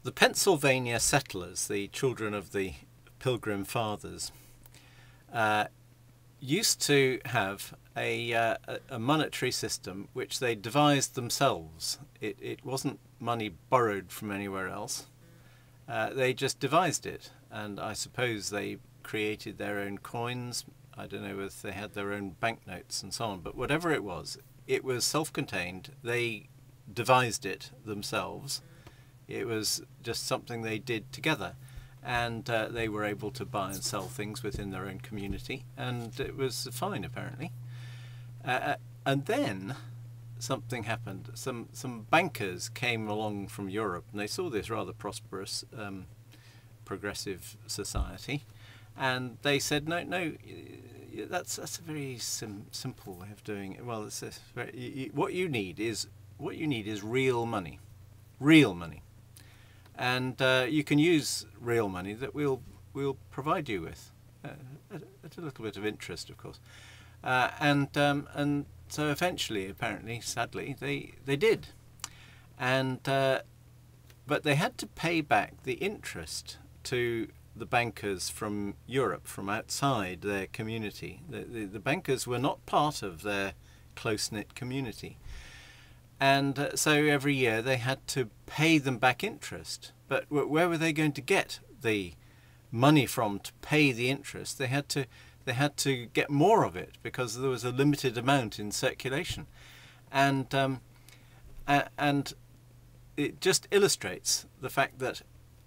The Pennsylvania settlers, the children of the Pilgrim Fathers, used to have a monetary system which they devised themselves. It wasn't money borrowed from anywhere else. They just devised it, and I suppose they created their own coins. I don't know if they had their own banknotes and so on, but whatever it was self-contained. They devised it themselves. It was just something they did together, and they were able to buy and sell things within their own community, and it was fine apparently. And then something happened. Some bankers came along from Europe, and they saw this rather prosperous progressive society, and they said, no, that's a very simple way of doing it. Well, it's what you need is real money, and you can use real money that we'll provide you with at a little bit of interest, of course, and so eventually, apparently, sadly, they did, and but they had to pay back the interest to the bankers from Europe, from outside their community. The bankers were not part of their close-knit community. And so every year they had to pay them back interest. But where were they going to get the money from to pay the interest? They had to get more of it because there was a limited amount in circulation. And it just illustrates the fact that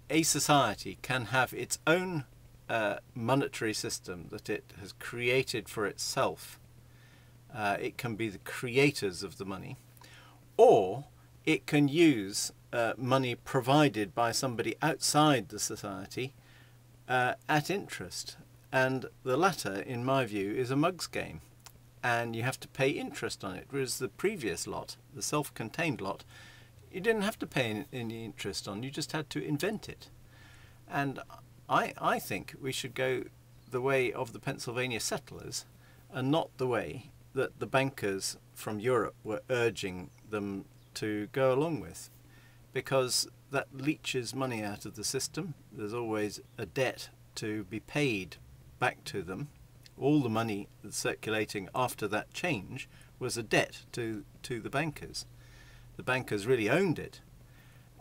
a society can have its own monetary system that it has created for itself. It can be the creators of the money, or it can use money provided by somebody outside the society at interest. And the latter, in my view, is a mug's game, and you have to pay interest on it, whereas the previous lot, the self-contained lot, you didn't have to pay any interest on, you just had to invent it. And I think we should go the way of the Pennsylvania settlers, and not the way that the bankers from Europe were urging them to go along with, because that leaches money out of the system. There's always a debt to be paid back to them. All the money that's circulating after that change was a debt to the bankers. The bankers really owned it,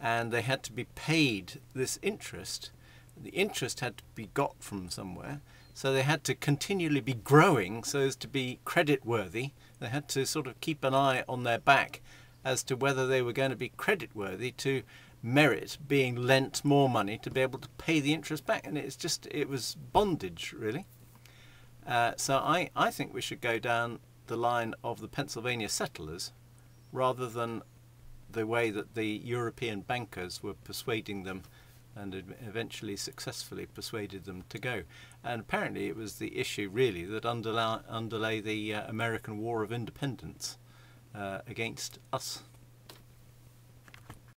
and they had to be paid this interest. The interest had to be got from somewhere, so they had to continually be growing so as to be credit worthy. They had to sort of keep an eye on their back as to whether they were going to be credit worthy to merit being lent more money to be able to pay the interest back. And it was bondage, really. So I think we should go down the line of the Pennsylvania settlers rather than the way that the European bankers were persuading them, and eventually successfully persuaded them to go. And apparently it was the issue really that underlay the American War of Independence against us.